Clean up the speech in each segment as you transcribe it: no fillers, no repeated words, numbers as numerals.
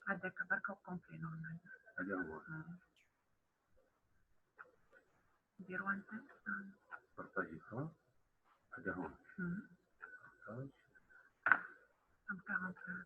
هذا كبرك وكومبلي نورمال. هذا هو. نديرو انت بارطاجي فرون. هذا هو. بارطاج. ام 45.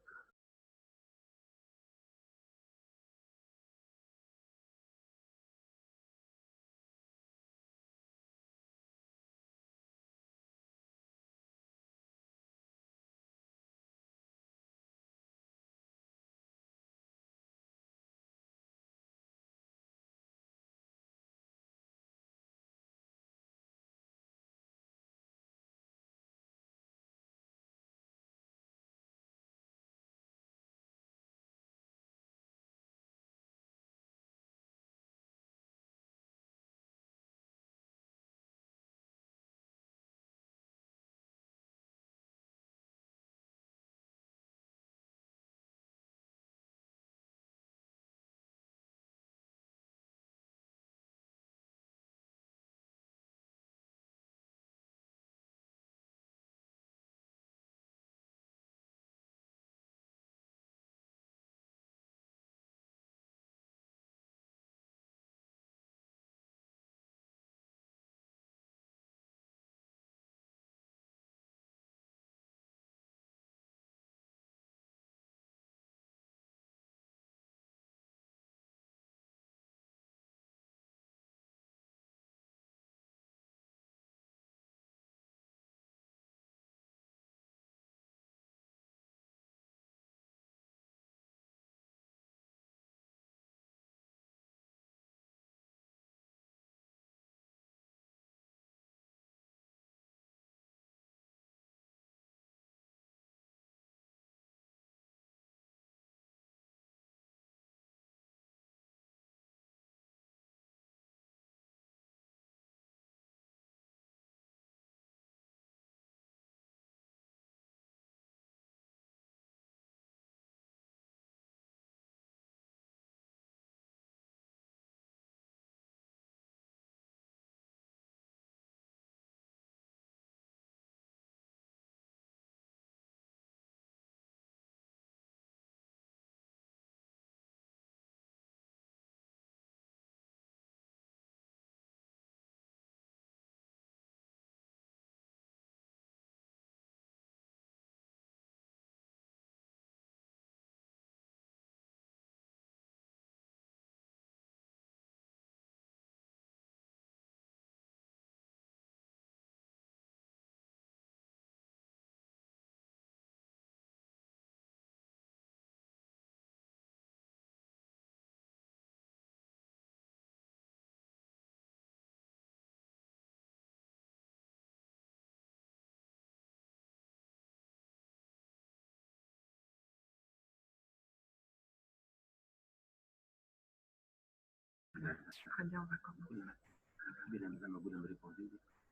Très bien, on va commencer.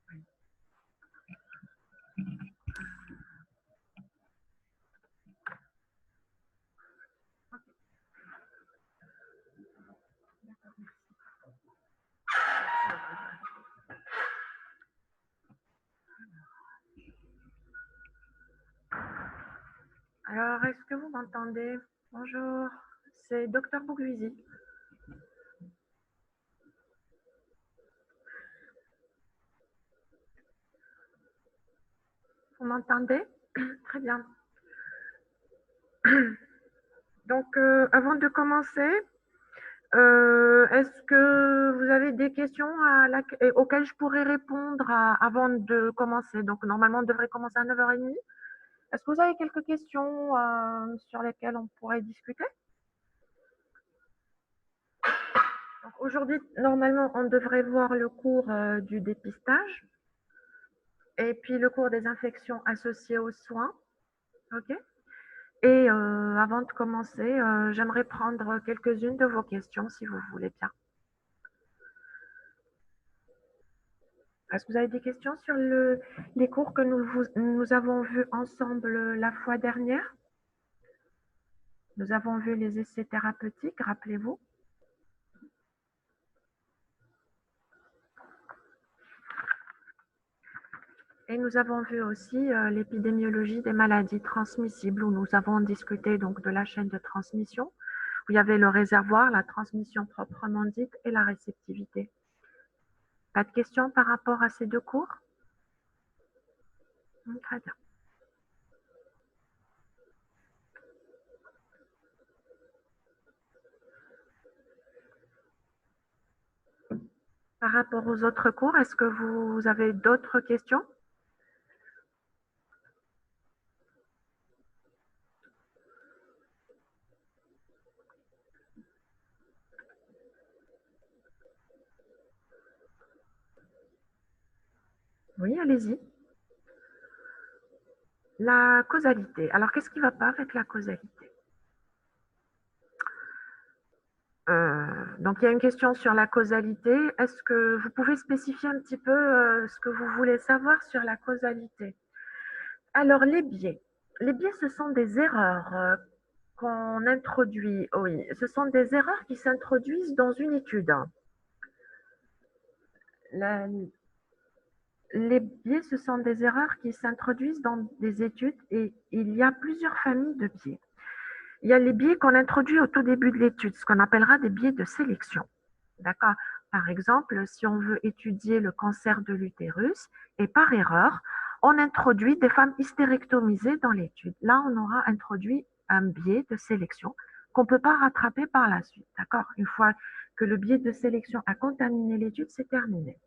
Oui. D'accord, merci. Alors, est-ce que vous m'entendez? Bonjour, c'est Docteur Boughuizy. Vous m'entendez? Très bien. Donc, avant de commencer, est-ce que vous avez des questions auxquelles je pourrais répondre avant de commencer? Donc, normalement, on devrait commencer à 9h30. Est-ce que vous avez quelques questions sur lesquelles on pourrait discuter? Aujourd'hui, normalement, on devrait voir le cours du dépistage et puis le cours des infections associées aux soins. OK? Et avant de commencer, j'aimerais prendre quelques-unes de vos questions, si vous voulez bien. Est-ce que vous avez des questions sur les cours que nous avons vus ensemble la fois dernière? Nous avons vu les essais thérapeutiques, rappelez-vous. Et nous avons vu aussi l'épidémiologie des maladies transmissibles, où nous avons discuté donc de la chaîne de transmission, Puis il y avait le réservoir, la transmission proprement dite et la réceptivité. Pas de questions par rapport à ces deux cours? Très bien. Par rapport aux autres cours, est-ce que vous avez d'autres questions? Oui, allez-y. La causalité. Alors, qu'est-ce qui ne va pas avec la causalité? Donc, il y a une question sur la causalité. Est-ce que vous pouvez spécifier un petit peu ce que vous voulez savoir sur la causalité? Alors, les biais. Les biais, ce sont des erreurs qu'on introduit. Oui, ce sont des erreurs qui s'introduisent dans une étude. Les biais, ce sont des erreurs qui s'introduisent dans des études et il y a plusieurs familles de biais. Il y a les biais qu'on introduit au tout début de l'étude, ce qu'on appellera des biais de sélection. D'accord? Par exemple, si on veut étudier le cancer de l'utérus et par erreur, on introduit des femmes hystérectomisées dans l'étude. Là, on aura introduit un biais de sélection qu'on ne peut pas rattraper par la suite. D'accord? Une fois que le biais de sélection a contaminé l'étude, c'est terminé.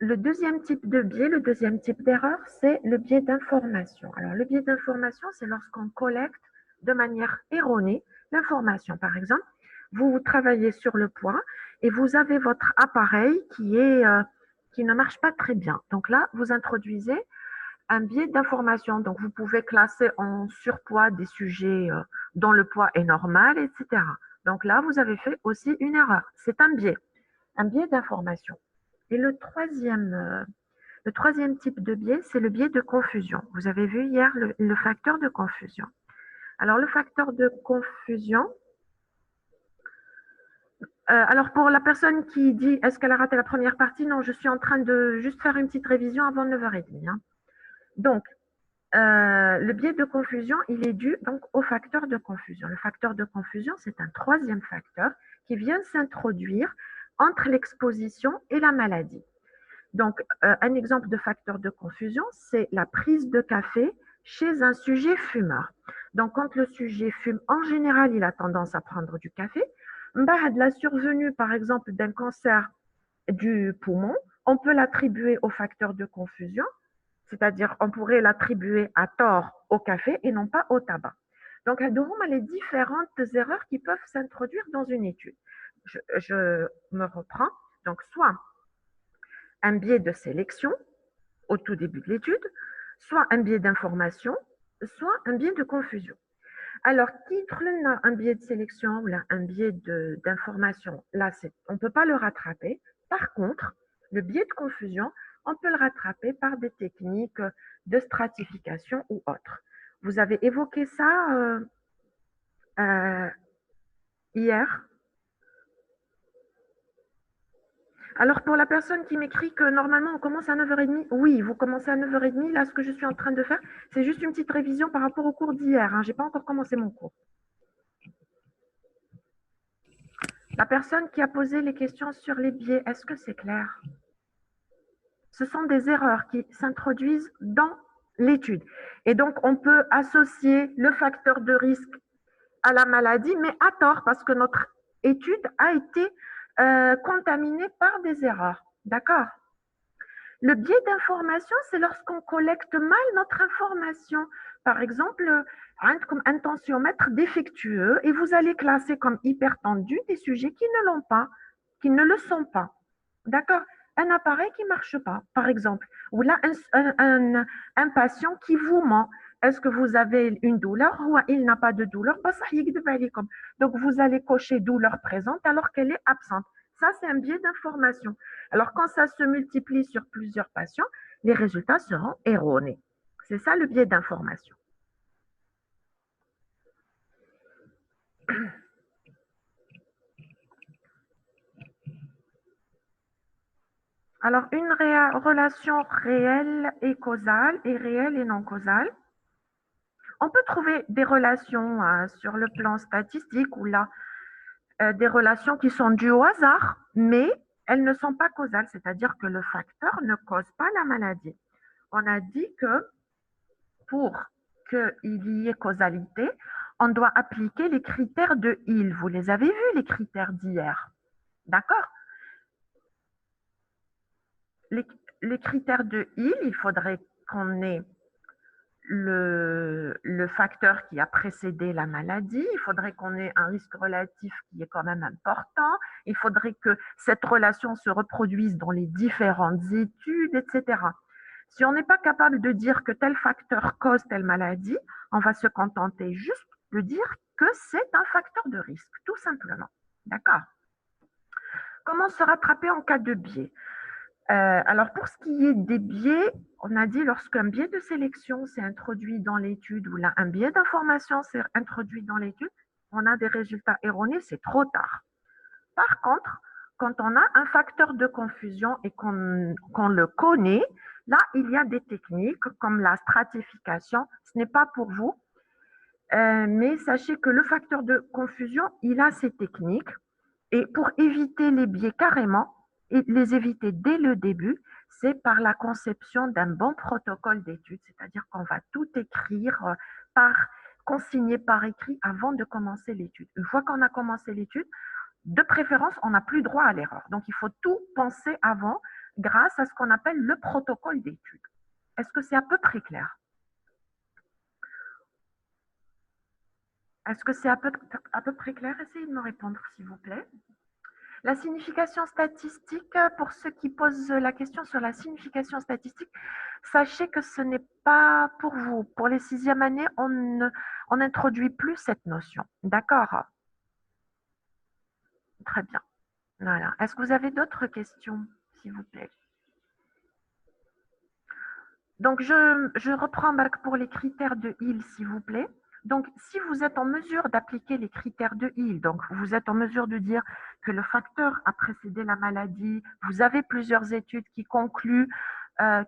Le deuxième type de biais, le deuxième type d'erreur, c'est le biais d'information. Alors, le biais d'information, c'est lorsqu'on collecte de manière erronée l'information. Par exemple, vous travaillez sur le poids et vous avez votre appareil qui ne marche pas très bien. Donc là, vous introduisez un biais d'information. Donc, vous pouvez classer en surpoids des sujets dont le poids est normal, etc. Donc là, vous avez fait aussi une erreur. C'est un biais d'information. Et le troisième type de biais, c'est le biais de confusion. Vous avez vu hier le facteur de confusion. Alors, le facteur de confusion, alors pour la personne qui dit est-ce qu'elle a raté la première partie, non, je suis en train de juste faire une petite révision avant 9h30. Hein. Donc, le biais de confusion, il est dû donc au facteur de confusion. Le facteur de confusion, c'est un troisième facteur qui vient s'introduire entre l'exposition et la maladie. Donc, un exemple de facteur de confusion, c'est la prise de café chez un sujet fumeur. Donc, quand le sujet fume, en général, il a tendance à prendre du café. De la survenue, par exemple, d'un cancer du poumon, on peut l'attribuer au facteur de confusion, c'est-à-dire on pourrait l'attribuer à tort au café et non pas au tabac. Donc, il y a les différentes erreurs qui peuvent s'introduire dans une étude. Je me reprends. Donc, soit un biais de sélection au tout début de l'étude, soit un biais d'information, soit un biais de confusion. Alors, titre un biais de sélection ou là, un biais d'information, là, on ne peut pas le rattraper. Par contre, le biais de confusion, on peut le rattraper par des techniques de stratification ou autres. Vous avez évoqué ça hier. Alors, pour la personne qui m'écrit que normalement, on commence à 9h30, oui, vous commencez à 9h30. Là, ce que je suis en train de faire, c'est juste une petite révision par rapport au cours d'hier. Hein. Je n'ai pas encore commencé mon cours. La personne qui a posé les questions sur les biais, est-ce que c'est clair? Ce sont des erreurs qui s'introduisent dans l'étude. Et donc, on peut associer le facteur de risque à la maladie, mais à tort, parce que notre étude a été contaminée par des erreurs. D'accord? Le biais d'information, c'est lorsqu'on collecte mal notre information. Par exemple, comme un tensiomètre défectueux et vous allez classer comme hypertendu des sujets qui ne l'ont pas, qui ne le sont pas. D'accord? Un appareil qui ne marche pas, par exemple. Ou là, un patient qui vous ment. Est-ce que vous avez une douleur ou il n'a pas de douleur? Donc, vous allez cocher douleur présente alors qu'elle est absente. Ça, c'est un biais d'information. Alors, quand ça se multiplie sur plusieurs patients, les résultats seront erronés. C'est ça le biais d'information. Alors, une relation réelle et causale et réelle et non causale. On peut trouver des relations sur le plan statistique ou là, des relations qui sont dues au hasard, mais elles ne sont pas causales, c'est-à-dire que le facteur ne cause pas la maladie. On a dit que pour qu'il y ait causalité, on doit appliquer les critères de Hill. Vous les avez vus, les critères d'hier. D'accord? Les critères de Hill, il faudrait qu'on ait le facteur qui a précédé la maladie, il faudrait qu'on ait un risque relatif qui est quand même important, il faudrait que cette relation se reproduise dans les différentes études, etc. Si on n'est pas capable de dire que tel facteur cause telle maladie, on va se contenter juste de dire que c'est un facteur de risque, tout simplement. D'accord? Comment se rattraper en cas de biais? Alors, pour ce qui est des biais, on a dit lorsqu'un biais de sélection s'est introduit dans l'étude ou là, un biais d'information s'est introduit dans l'étude, on a des résultats erronés, c'est trop tard. Par contre, quand on a un facteur de confusion et qu'on le connaît, là, il y a des techniques comme la stratification. Ce n'est pas pour vous, mais sachez que le facteur de confusion, il a ses techniques. Et pour éviter les biais carrément, et les éviter dès le début, c'est par la conception d'un bon protocole d'étude, c'est-à-dire qu'on va tout écrire consigner par écrit avant de commencer l'étude. Une fois qu'on a commencé l'étude, de préférence, on n'a plus droit à l'erreur. Donc, il faut tout penser avant grâce à ce qu'on appelle le protocole d'étude. Est-ce que c'est à peu près clair? Est-ce que c'est à peu près clair? Essayez de me répondre, s'il vous plaît. La signification statistique, pour ceux qui posent la question sur la signification statistique, sachez que ce n'est pas pour vous. Pour les 6e années, on n'introduit plus cette notion. D'accord? Très bien. Voilà. Est-ce que vous avez d'autres questions, s'il vous plaît? Donc, je reprends pour les critères de Hill, s'il vous plaît. Donc, si vous êtes en mesure d'appliquer les critères de Hill, donc vous êtes en mesure de dire que le facteur a précédé la maladie, vous avez plusieurs études qui concluent,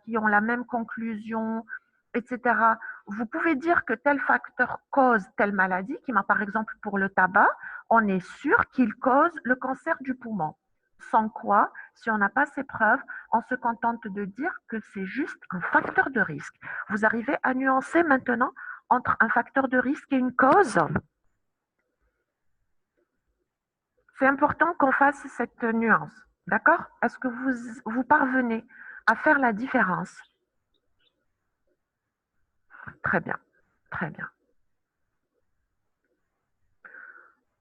qui ont la même conclusion, etc. Vous pouvez dire que tel facteur cause telle maladie, qui m'a par exemple pour le tabac, on est sûr qu'il cause le cancer du poumon. Sans quoi, si on n'a pas ces preuves, on se contente de dire que c'est juste un facteur de risque. Vous arrivez à nuancer maintenant entre un facteur de risque et une cause? C'est important qu'on fasse cette nuance. D'accord? Est-ce que vous parvenez à faire la différence? Très bien. Très bien.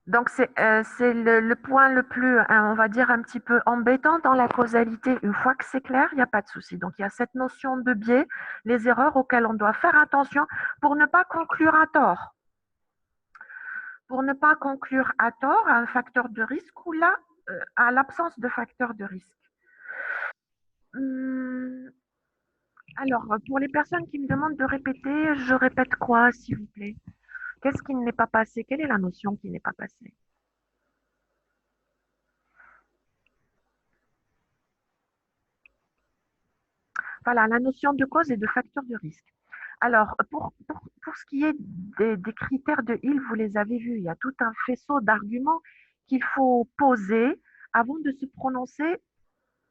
Donc, c'est le point le plus, on va dire, un petit peu embêtant dans la causalité. Une fois que c'est clair, il n'y a pas de souci. Donc, il y a cette notion de biais, les erreurs auxquelles on doit faire attention pour ne pas conclure à tort. Pour ne pas conclure à tort à un facteur de risque ou là, à l'absence de facteur de risque. Alors, pour les personnes qui me demandent de répéter, je répète quoi, s'il vous plaît? Qu'est-ce qui n'est pas passé? Quelle est la notion qui n'est pas passée? Voilà, la notion de cause et de facteur de risque. Alors, pour ce qui est des critères de Hill, vous les avez vus, il y a tout un faisceau d'arguments qu'il faut poser avant de se prononcer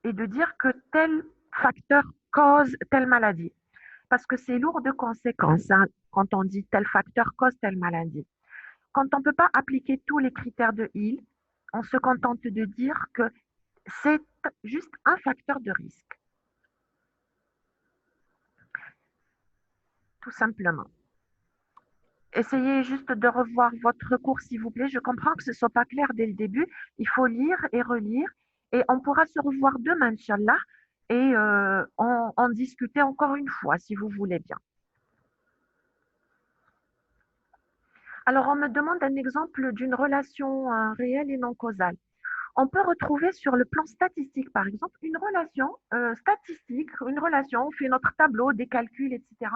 et de dire que tel facteur cause telle maladie. Parce que c'est lourd de conséquences quand on dit tel facteur cause telle maladie. Quand on ne peut pas appliquer tous les critères de Hill, on se contente de dire que c'est juste un facteur de risque. Tout simplement. Essayez juste de revoir votre cours, s'il vous plaît. Je comprends que ce ne soit pas clair dès le début. Il faut lire et relire. Et on pourra se revoir demain, Inch'Allah, et en discuter encore une fois, si vous voulez bien. Alors, on me demande un exemple d'une relation réelle et non causale. On peut retrouver sur le plan statistique, par exemple, une relation statistique, une relation, on fait notre tableau, des calculs, etc.,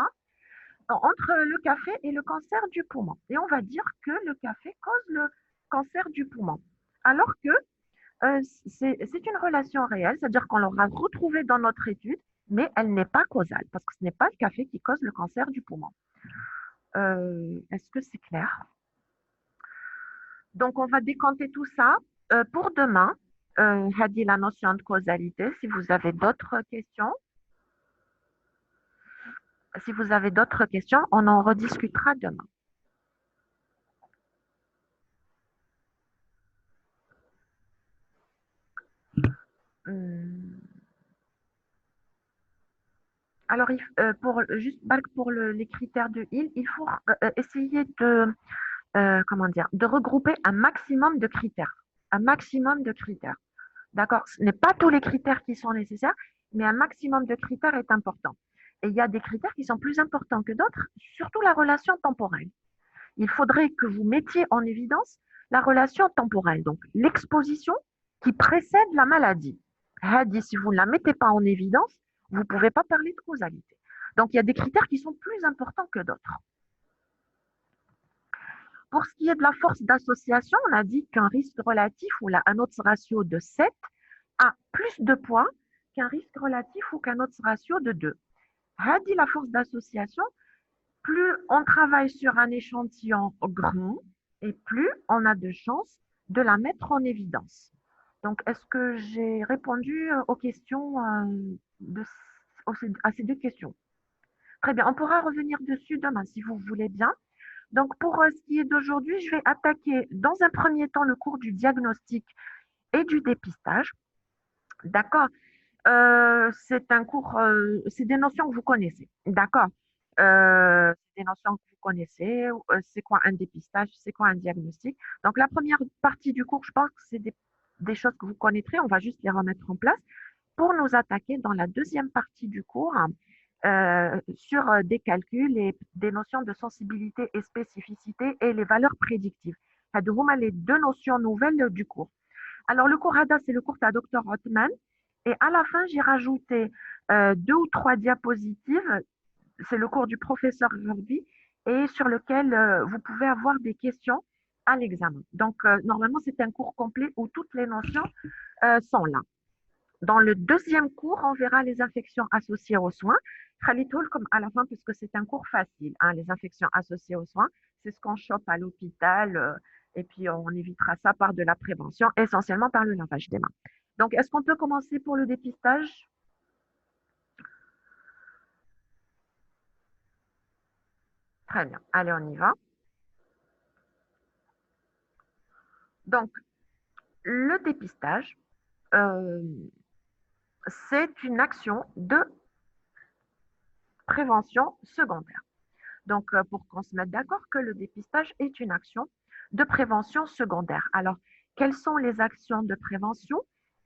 entre le café et le cancer du poumon. Et on va dire que le café cause le cancer du poumon. Alors que c'est une relation réelle, c'est-à-dire qu'on l'aura retrouvée dans notre étude, mais elle n'est pas causale, parce que ce n'est pas le café qui cause le cancer du poumon. Est-ce que c'est clair? Donc, on va décanter tout ça pour demain. Hadi, la notion de causalité. Si vous avez d'autres questions, on en rediscutera demain. Hum. Alors, pour les critères de Hill, il faut essayer comment dire, de regrouper un maximum de critères. Un maximum de critères. D'accord? Ce n'est pas tous les critères qui sont nécessaires, mais un maximum de critères est important. Et il y a des critères qui sont plus importants que d'autres, surtout la relation temporelle. Il faudrait que vous mettiez en évidence la relation temporelle, donc l'exposition qui précède la maladie. Si vous ne la mettez pas en évidence, vous ne pouvez pas parler de causalité. Donc, il y a des critères qui sont plus importants que d'autres. Pour ce qui est de la force d'association, on a dit qu'un risque relatif ou un odds ratio de 7 a plus de poids qu'un risque relatif ou qu'un odds ratio de 2. Dit la force d'association, plus on travaille sur un échantillon grand et plus on a de chances de la mettre en évidence. Donc, est-ce que j'ai répondu aux questions à ces deux questions? Très bien, on pourra revenir dessus demain si vous voulez bien. Donc, pour ce qui est d'aujourd'hui, je vais attaquer dans un premier temps le cours du diagnostic et du dépistage. D'accord? C'est un cours, c'est des notions que vous connaissez. D'accord? C'est des notions que vous connaissez. C'est quoi un dépistage? C'est quoi un diagnostic? Donc, la première partie du cours, je pense que c'est des choses que vous connaîtrez. On va juste les remettre en place pour nous attaquer dans la deuxième partie du cours sur des calculs et des notions de sensibilité et spécificité et les valeurs prédictives. Les deux notions nouvelles du cours. Alors, le cours ADA, c'est le cours à Dr. Othman. Et à la fin, j'ai rajouté 2 ou 3 diapositives. C'est le cours du professeur Garbi et sur lequel vous pouvez avoir des questions à l'examen. Donc, normalement, c'est un cours complet où toutes les notions sont là. Dans le deuxième cours, on verra les infections associées aux soins. Khalitoul, comme à la fin, puisque c'est un cours facile, hein, les infections associées aux soins, c'est ce qu'on chope à l'hôpital, et puis on évitera ça par de la prévention, essentiellement par le lavage des mains. Donc, est-ce qu'on peut commencer pour le dépistage? Très bien. Allez, on y va. Donc, le dépistage, c'est une action de prévention secondaire. Donc, pour qu'on se mette d'accord que le dépistage est une action de prévention secondaire. Alors, quelles sont les actions de prévention?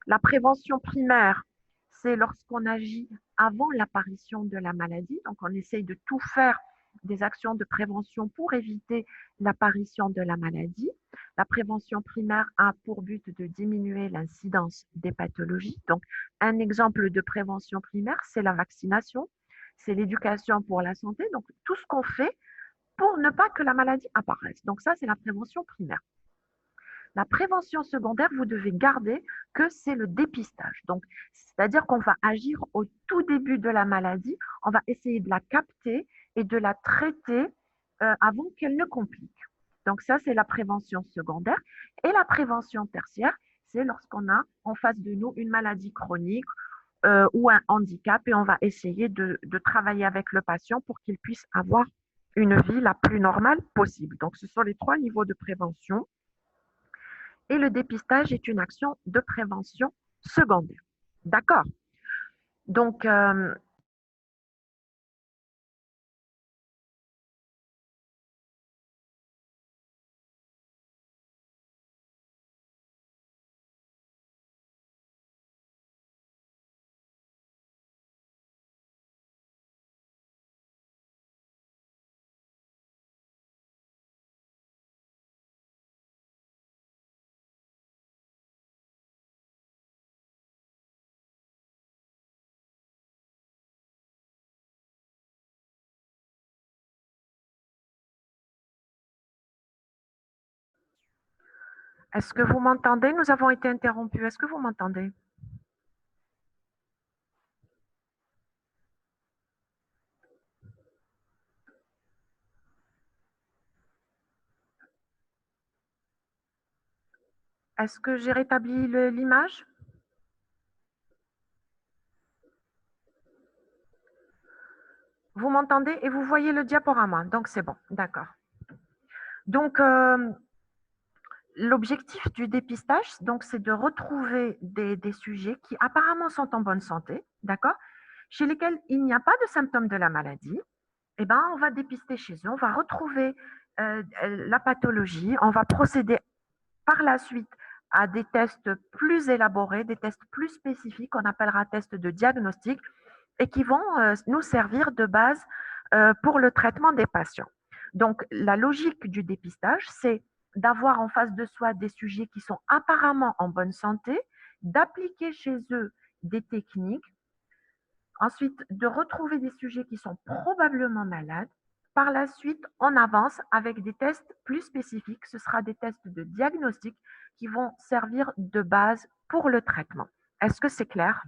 La prévention primaire, c'est lorsqu'on agit avant l'apparition de la maladie. Donc, on essaye de tout faire des actions de prévention pour éviter l'apparition de la maladie. La prévention primaire a pour but de diminuer l'incidence des pathologies. Donc, un exemple de prévention primaire, c'est la vaccination, c'est l'éducation pour la santé. Donc, tout ce qu'on fait pour ne pas que la maladie apparaisse. Donc, ça, c'est la prévention primaire. La prévention secondaire, vous devez garder que c'est le dépistage. Donc, c'est-à-dire qu'on va agir au tout début de la maladie, on va essayer de la capter et de la traiter avant qu'elle ne complique. Donc, ça, c'est la prévention secondaire. Et la prévention tertiaire, c'est lorsqu'on a en face de nous une maladie chronique ou un handicap et on va essayer de travailler avec le patient pour qu'il puisse avoir une vie la plus normale possible. Donc, ce sont les 3 niveaux de prévention. Et le dépistage est une action de prévention secondaire. D'accord? Donc, est-ce que vous m'entendez? Nous avons été interrompus. Est-ce que vous m'entendez? Est-ce que j'ai rétabli l'image? Vous m'entendez et vous voyez le diaporama, donc c'est bon, d'accord. Donc, l'objectif du dépistage, donc, c'est de retrouver des sujets qui apparemment sont en bonne santé, d'accord, chez lesquels il n'y a pas de symptômes de la maladie. Eh ben, on va dépister chez eux, on va retrouver la pathologie, on va procéder par la suite à des tests plus élaborés, des tests plus spécifiques, qu'on appellera tests de diagnostic, et qui vont nous servir de base pour le traitement des patients. Donc, la logique du dépistage, c'est d'avoir en face de soi des sujets qui sont apparemment en bonne santé, d'appliquer chez eux des techniques, ensuite de retrouver des sujets qui sont probablement malades. Par la suite, on avance avec des tests plus spécifiques. Ce sera des tests de diagnostic qui vont servir de base pour le traitement. Est-ce que c'est clair?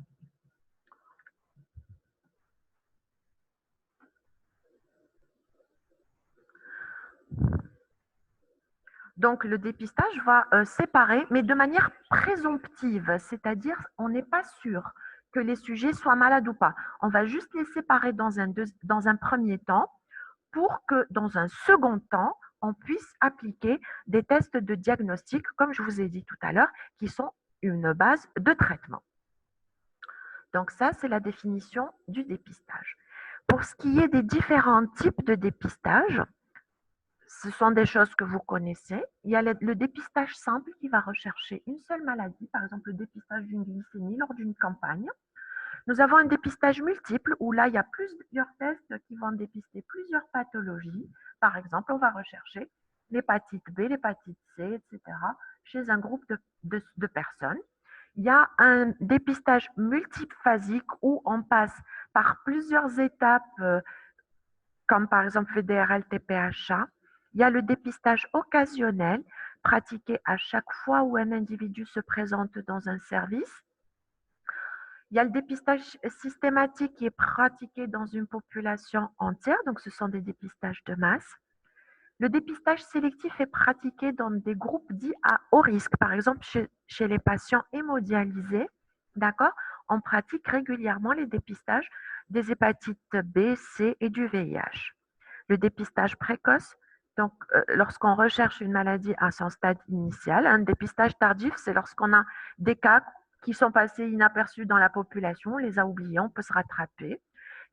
Donc, le dépistage va séparer, mais de manière présomptive, c'est-à-dire on n'est pas sûr que les sujets soient malades ou pas. On va juste les séparer dans un premier temps pour que dans un second temps, on puisse appliquer des tests de diagnostic, comme je vous ai dit tout à l'heure, qui sont une base de traitement. Donc ça, c'est la définition du dépistage. Pour ce qui est des différents types de dépistage, ce sont des choses que vous connaissez. Il y a le dépistage simple qui va rechercher une seule maladie, par exemple le dépistage d'une glycémie lors d'une campagne. Nous avons un dépistage multiple où là, il y a plusieurs tests qui vont dépister plusieurs pathologies. Par exemple, on va rechercher l'hépatite B, l'hépatite C, etc. chez un groupe de personnes. Il y a un dépistage multiphasique où on passe par plusieurs étapes, comme par exemple VDRL, TPHA. Il y a le dépistage occasionnel, pratiqué à chaque fois où un individu se présente dans un service. Il y a le dépistage systématique qui est pratiqué dans une population entière, donc ce sont des dépistages de masse. Le dépistage sélectif est pratiqué dans des groupes dits à haut risque, par exemple chez les patients hémodialysés, d'accord? On pratique régulièrement les dépistages des hépatites B, C et du VIH. Le dépistage précoce, donc lorsqu'on recherche une maladie à son stade initial. Un dépistage tardif, c'est lorsqu'on a des cas qui sont passés inaperçus dans la population, on les a oubliés, on peut se rattraper.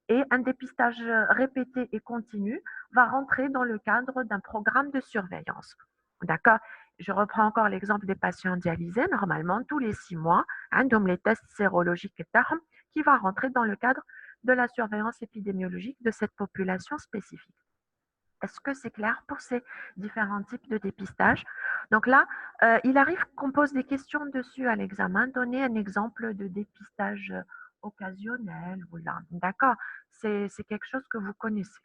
Et un dépistage répété et continu va rentrer dans le cadre d'un programme de surveillance. D'accord? Je reprends encore l'exemple des patients dialysés. Normalement, tous les 6 mois, donc les tests sérologiques et TARM qui va rentrer dans le cadre de la surveillance épidémiologique de cette population spécifique. Est-ce que c'est clair pour ces différents types de dépistage? Donc là, il arrive qu'on pose des questions dessus à l'examen. Donnez un exemple de dépistage occasionnel. D'accord, c'est quelque chose que vous connaissez.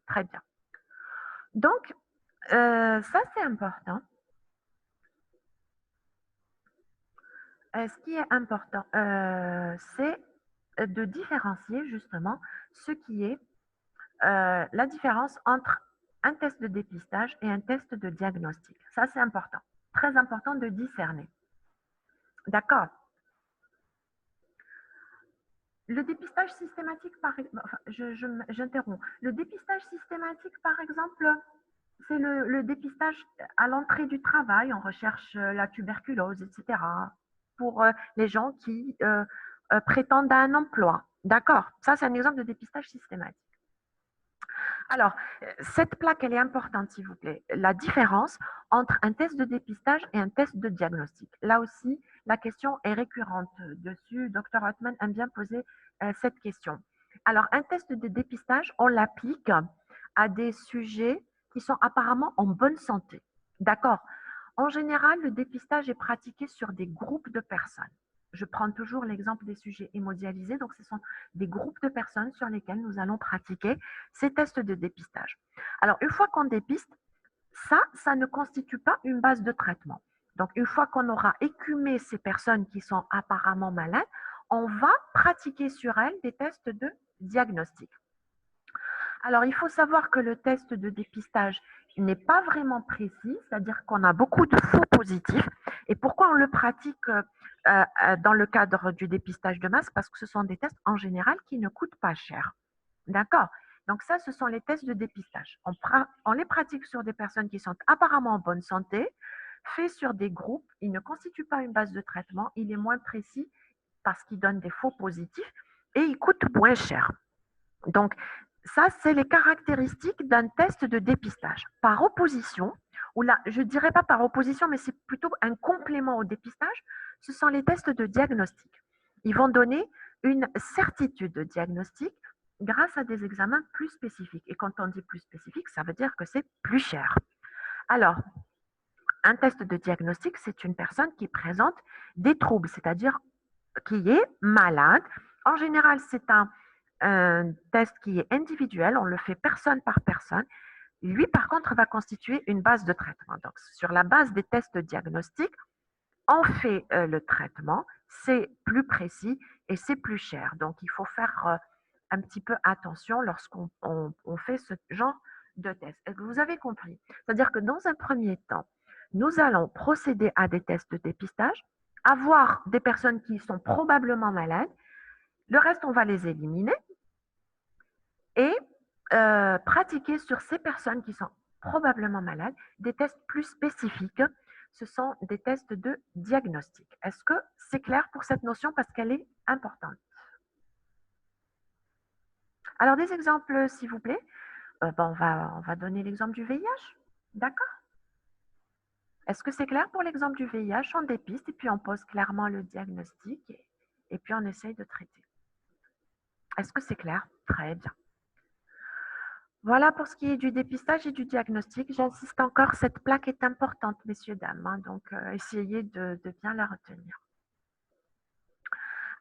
Très bien. Donc, ça, c'est important. Ce qui est important, c'est de différencier justement ce qui est la différence entre un test de dépistage et un test de diagnostic. Ça, c'est important. Très important de discerner. D'accord. Le dépistage systématique, j'interromps. Le dépistage systématique, par exemple, c'est le dépistage à l'entrée du travail. On recherche la tuberculose, etc. pour les gens qui prétendent à un emploi. D'accord. Ça, c'est un exemple de dépistage systématique. Alors, cette plaque, elle est importante, s'il vous plaît. La différence entre un test de dépistage et un test de diagnostic. Là aussi, la question est récurrente dessus. Dr. Ottman aime bien poser cette question. Alors, un test de dépistage, on l'applique à des sujets qui sont apparemment en bonne santé. D'accord. En général, le dépistage est pratiqué sur des groupes de personnes. Je prends toujours l'exemple des sujets hémodialysés. Donc, ce sont des groupes de personnes sur lesquels nous allons pratiquer ces tests de dépistage. Alors, une fois qu'on dépiste, ça ne constitue pas une base de traitement. Donc, une fois qu'on aura écumé ces personnes qui sont apparemment malades, on va pratiquer sur elles des tests de diagnostic. Alors, il faut savoir que le test de dépistage, n'est pas vraiment précis, c'est-à-dire qu'on a beaucoup de faux positifs. Et pourquoi on le pratique dans le cadre du dépistage de masse? Parce que ce sont des tests en général qui ne coûtent pas cher. D'accord? Donc ça, ce sont les tests de dépistage. On les pratique sur des personnes qui sont apparemment en bonne santé, fait sur des groupes. Il ne constitue pas une base de traitement. Il est moins précis parce qu'il donne des faux positifs et il coûte moins cher. Donc, ça, c'est les caractéristiques d'un test de dépistage. Par opposition, ou là, je ne dirais pas par opposition, mais c'est plutôt un complément au dépistage, ce sont les tests de diagnostic. Ils vont donner une certitude de diagnostic grâce à des examens plus spécifiques. Et quand on dit plus spécifique, ça veut dire que c'est plus cher. Alors, un test de diagnostic, c'est une personne qui présente des troubles, c'est-à-dire qui est malade. En général, c'est un test qui est individuel, on le fait personne par personne. Lui, par contre, va constituer une base de traitement. Donc, sur la base des tests diagnostiques, on fait le traitement, c'est plus précis et c'est plus cher. Donc, il faut faire un petit peu attention lorsqu'on fait ce genre de test. Est-ce que vous avez compris? C'est-à-dire que dans un premier temps, nous allons procéder à des tests de dépistage, avoir des personnes qui sont probablement malades, le reste, on va les éliminer et pratiquer sur ces personnes qui sont probablement malades des tests plus spécifiques. Ce sont des tests de diagnostic. Est-ce que c'est clair pour cette notion parce qu'elle est importante? Alors, des exemples, s'il vous plaît. On va donner l'exemple du VIH. D'accord? Est-ce que c'est clair pour l'exemple du VIH? On dépiste et puis on pose clairement le diagnostic et puis on essaye de traiter. Est-ce que c'est clair? Très bien. Voilà pour ce qui est du dépistage et du diagnostic. J'insiste encore, cette plaque est importante, messieurs, dames. Hein, donc, essayez de bien la retenir.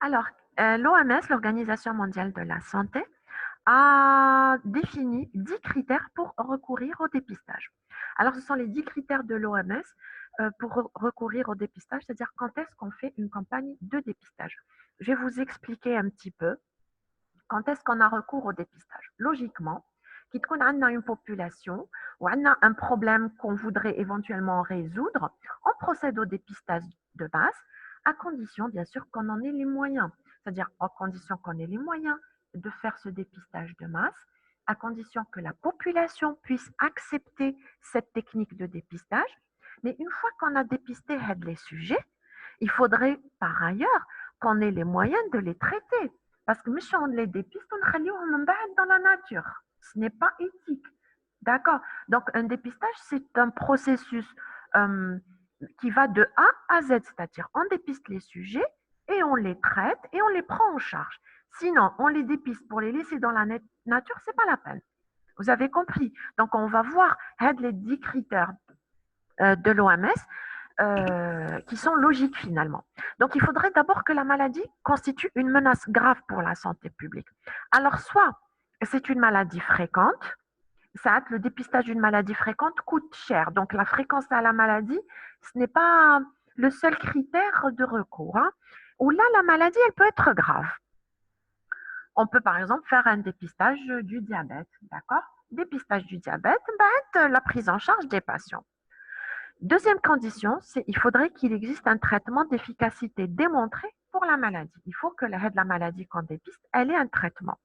Alors, l'OMS, l'Organisation mondiale de la santé, a défini 10 critères pour recourir au dépistage. Alors, ce sont les 10 critères de l'OMS pour recourir au dépistage, c'est-à-dire quand est-ce qu'on fait une campagne de dépistage. Je vais vous expliquer un petit peu quand est-ce qu'on a recours au dépistage. Logiquement, qu'on a une population ou on a un problème qu'on voudrait éventuellement résoudre, on procède au dépistage de base à condition, bien sûr, qu'on en ait les moyens. C'est-à-dire en condition qu'on ait les moyens de faire ce dépistage de masse, à condition que la population puisse accepter cette technique de dépistage. Mais une fois qu'on a dépisté les sujets, il faudrait par ailleurs qu'on ait les moyens de les traiter. Parce que si on les dépiste, on les dans la nature. Ce n'est pas éthique. D'accord? Donc, un dépistage, c'est un processus qui va de A à Z, c'est-à-dire on dépiste les sujets et on les traite et on les prend en charge. Sinon, on les dépiste pour les laisser dans la nature, c'est pas la peine. Vous avez compris? Donc, on va voir les 10 critères de l'OMS qui sont logiques finalement. Donc, il faudrait d'abord que la maladie constitue une menace grave pour la santé publique. Alors, soit c'est une maladie fréquente, ça, le dépistage d'une maladie fréquente coûte cher. Donc, la fréquence à la maladie, ce n'est pas le seul critère de recours. Hein. Ou là, la maladie, elle peut être grave. On peut par exemple faire un dépistage du diabète, d'accord? Dépistage du diabète, la prise en charge des patients. Deuxième condition, c'est qu'il faudrait qu'il existe un traitement d'efficacité démontré pour la maladie. Il faut que la maladie qu'on dépiste, elle ait un traitement.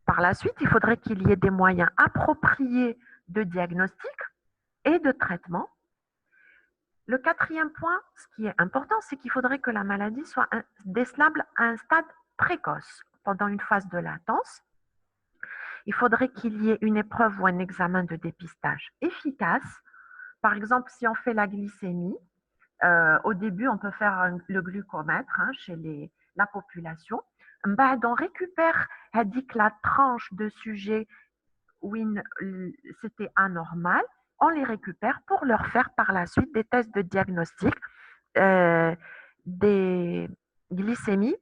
Par la suite, il faudrait qu'il y ait des moyens appropriés de diagnostic et de traitement. Le quatrième point, ce qui est important, c'est qu'il faudrait que la maladie soit décelable à un stade précoce, pendant une phase de latence. Il faudrait qu'il y ait une épreuve ou un examen de dépistage efficace. Par exemple, si on fait la glycémie, au début, on peut faire le glucomètre chez la population. On récupère la tranche de sujet où c'était anormal. On les récupère pour leur faire par la suite des tests de diagnostic des glycémies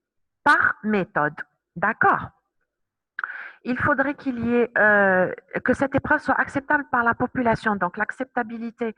par méthode. D'accord? Il faudrait qu'il y ait que cette épreuve soit acceptable par la population. Donc, l'acceptabilité.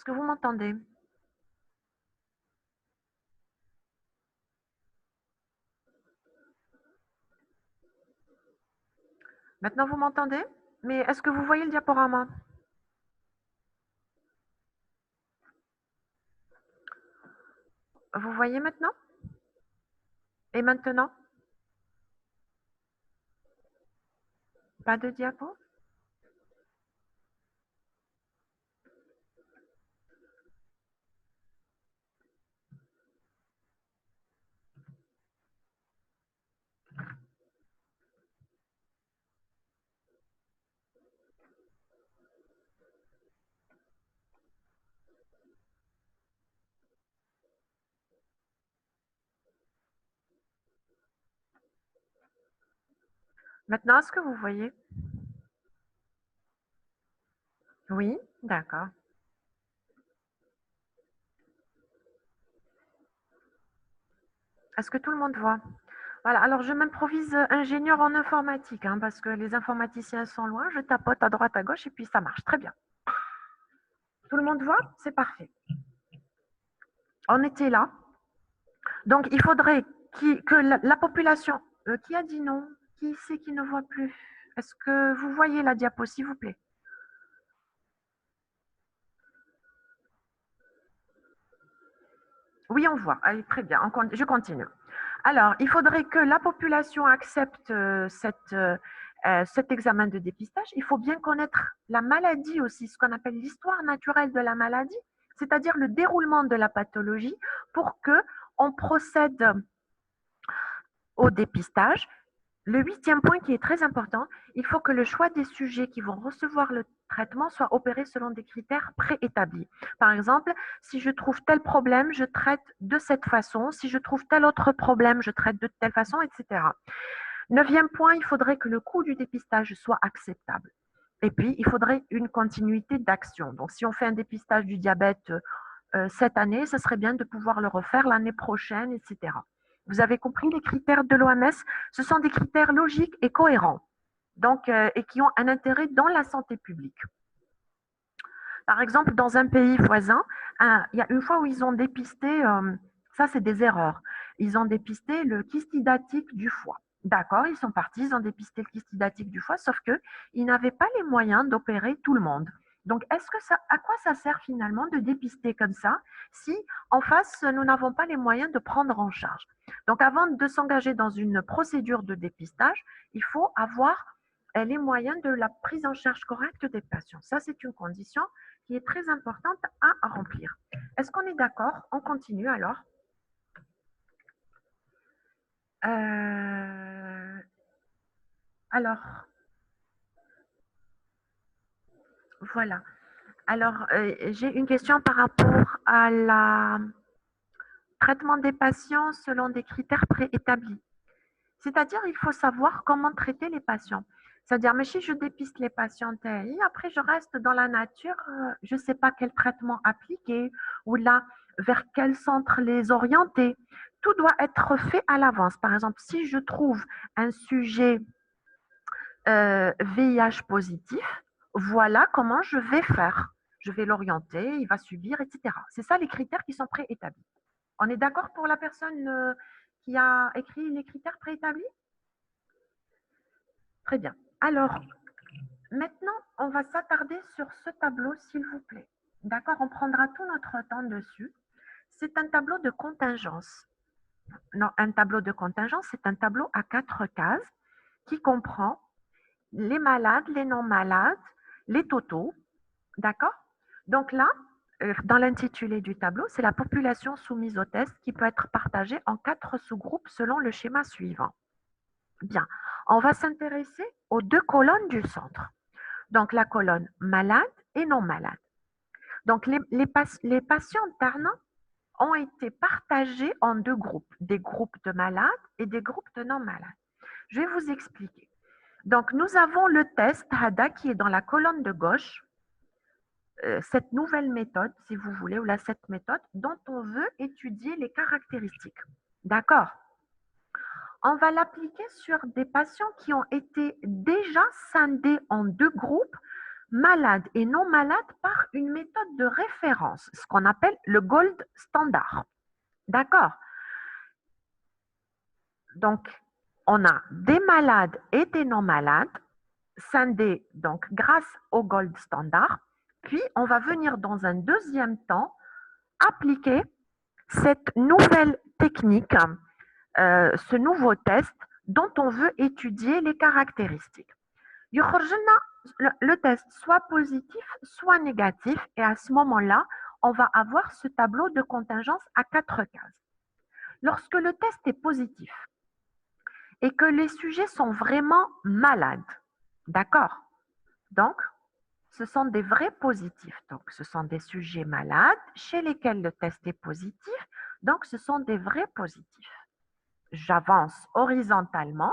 Est-ce que vous m'entendez? Maintenant, vous m'entendez? Mais est-ce que vous voyez le diaporama? Vous voyez maintenant? Et maintenant? Pas de diapo? Maintenant, est-ce que vous voyez? Oui, d'accord. Est-ce que tout le monde voit? Voilà, alors je m'improvise ingénieur en informatique, hein, parce que les informaticiens sont loin, je tapote à droite, à gauche, et puis ça marche très bien. Tout le monde voit? C'est parfait. On était là. Donc, il faudrait que la population... qui a dit non? Qui c'est qui ne voit plus? Est-ce que vous voyez la diapo, s'il vous plaît? Oui, on voit. Allez, très bien, je continue. Alors, il faudrait que la population accepte cet examen de dépistage. Il faut bien connaître la maladie aussi, ce qu'on appelle l'histoire naturelle de la maladie, c'est-à-dire le déroulement de la pathologie pour que on procède au dépistage. Le 8e point qui est très important, il faut que le choix des sujets qui vont recevoir le traitement soit opéré selon des critères préétablis. Par exemple, si je trouve tel problème, je traite de cette façon. Si je trouve tel autre problème, je traite de telle façon, etc. 9e point, il faudrait que le coût du dépistage soit acceptable. Et puis, il faudrait une continuité d'action. Donc, si on fait un dépistage du diabète cette année, ce serait bien de pouvoir le refaire l'année prochaine, etc. Vous avez compris les critères de l'OMS? Ce sont des critères logiques et cohérents, donc, et qui ont un intérêt dans la santé publique. Par exemple, dans un pays voisin, il y a une fois où ils ont dépisté, ça c'est des erreurs, ils ont dépisté le kystidatique du foie. D'accord, ils sont partis, ils ont dépisté le kystidatique du foie, sauf qu'ils n'avaient pas les moyens d'opérer tout le monde. Donc, à quoi ça sert finalement de dépister comme ça si en face, nous n'avons pas les moyens de prendre en charge? Donc, avant de s'engager dans une procédure de dépistage, il faut avoir les moyens de la prise en charge correcte des patients. Ça, c'est une condition qui est très importante à remplir. Est-ce qu'on est d'accord? On continue alors. Alors, voilà. Alors, j'ai une question par rapport à la traitement des patients selon des critères préétablis. C'est-à-dire, il faut savoir comment traiter les patients. C'est-à-dire, mais si je dépiste les patients et après je reste dans la nature, je ne sais pas quel traitement appliquer ou là, vers quel centre les orienter. Tout doit être fait à l'avance. Par exemple, si je trouve un sujet VIH positif, voilà comment je vais faire. Je vais l'orienter, il va subir, etc. C'est ça les critères qui sont préétablis. On est d'accord pour la personne qui a écrit les critères préétablis? Très bien. Alors, maintenant, on va s'attarder sur ce tableau, s'il vous plaît. D'accord? On prendra tout notre temps dessus. C'est un tableau de contingence. Non, un tableau de contingence, c'est un tableau à 4 cases qui comprend les malades, les non-malades, les totaux. D'accord? Donc là, dans l'intitulé du tableau, c'est la population soumise au test qui peut être partagée en 4 sous-groupes selon le schéma suivant. Bien, on va s'intéresser aux 2 colonnes du centre. Donc, la colonne malade et non malade. Donc, les patients alternants ont été partagés en 2 groupes, des groupes de malades et des groupes de non malades. Je vais vous expliquer. Donc, nous avons le test HADA qui est dans la colonne de gauche, cette nouvelle méthode, si vous voulez, ou cette méthode dont on veut étudier les caractéristiques. D'accord? On va l'appliquer sur des patients qui ont été déjà scindés en 2 groupes malades et non malades par une méthode de référence, ce qu'on appelle le gold standard. D'accord? Donc, on a des malades et des non malades, scindés donc grâce au gold standard. Puis, on va venir dans un deuxième temps appliquer cette nouvelle technique, ce nouveau test dont on veut étudier les caractéristiques. Le test soit positif, soit négatif, et à ce moment-là, on va avoir ce tableau de contingence à 4 cases. Lorsque le test est positif et que les sujets sont vraiment malades, d'accord? Donc, ce sont des vrais positifs. Donc, ce sont des sujets malades chez lesquels le test est positif. Donc, ce sont des vrais positifs. J'avance horizontalement.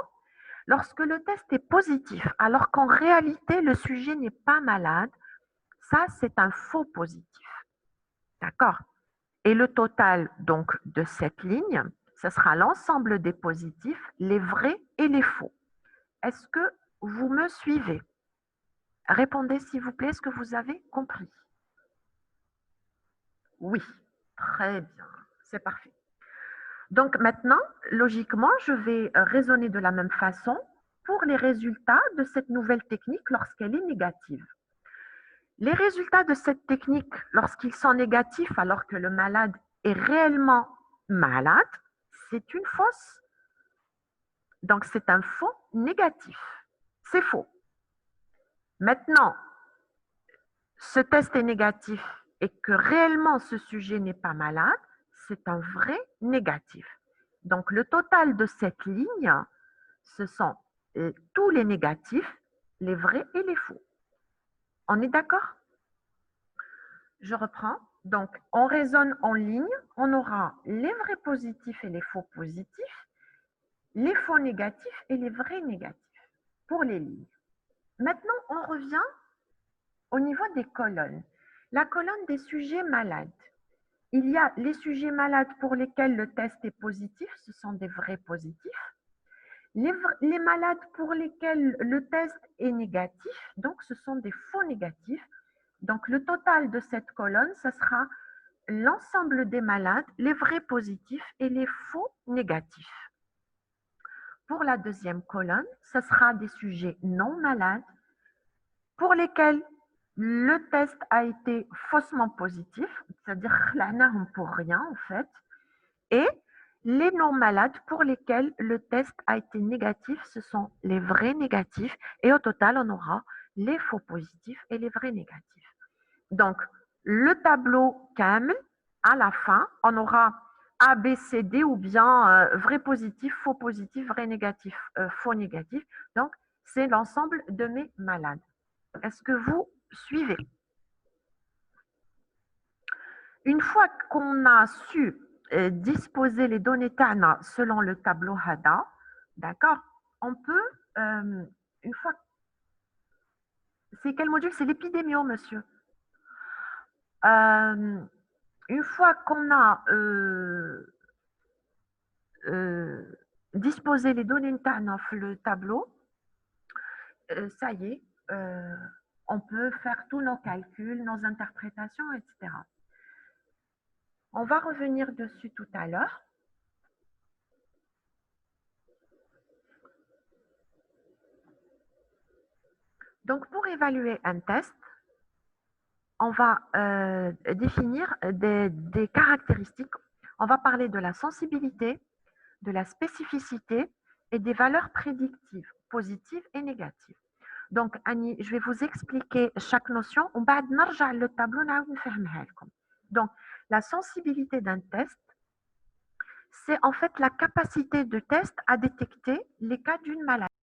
Lorsque le test est positif, alors qu'en réalité, le sujet n'est pas malade, ça, c'est un faux positif. D'accord? Et le total, donc, de cette ligne, ce sera l'ensemble des positifs, les vrais et les faux. Est-ce que vous me suivez? Répondez, s'il vous plaît, est-ce que vous avez compris? Oui, très bien, c'est parfait. Donc maintenant, logiquement, je vais raisonner de la même façon pour les résultats de cette nouvelle technique lorsqu'elle est négative. Les résultats de cette technique, lorsqu'ils sont négatifs alors que le malade est réellement malade, c'est une fausse. Donc c'est un faux négatif. C'est faux. Maintenant, ce test est négatif et que réellement ce sujet n'est pas malade, c'est un vrai négatif. Donc le total de cette ligne, ce sont tous les négatifs, les vrais et les faux. On est d'accord? Je reprends. Donc, on raisonne en ligne. On aura les vrais positifs et les faux positifs, les faux négatifs et les vrais négatifs pour les lignes. Maintenant, on revient au niveau des colonnes. La colonne des sujets malades. Il y a les sujets malades pour lesquels le test est positif, ce sont des vrais positifs. Les malades pour lesquels le test est négatif, donc ce sont des faux négatifs. Donc le total de cette colonne, ce sera l'ensemble des malades, les vrais positifs et les faux négatifs. Pour la deuxième colonne, ce sera des sujets non malades pour lesquels le test a été faussement positif, c'est-à-dire pour rien en fait, et les non malades pour lesquels le test a été négatif, ce sont les vrais négatifs, et au total, on aura les faux positifs et les vrais négatifs. Donc, le tableau CAML, à la fin, on aura A, B, C, D ou bien vrai positif, faux vrai négatif, faux négatif. Donc, c'est l'ensemble de mes malades. Est-ce que vous suivez? Une fois qu'on a su disposer les données TANA selon le tableau HADA, d'accord, on peut, une fois, c'est quel module? C'est l'épidémio, monsieur. Une fois qu'on a disposé les données TANA sur le tableau, ça y est, on peut faire tous nos calculs, nos interprétations, etc. On va revenir dessus tout à l'heure. Donc, pour évaluer un test, on va définir des caractéristiques. On va parler de la sensibilité, de la spécificité et des valeurs prédictives, positives et négatives. Donc, Annie, je vais vous expliquer chaque notion. On va le tableau. Donc, la sensibilité d'un test, c'est en fait la capacité de test à détecter les cas d'une maladie.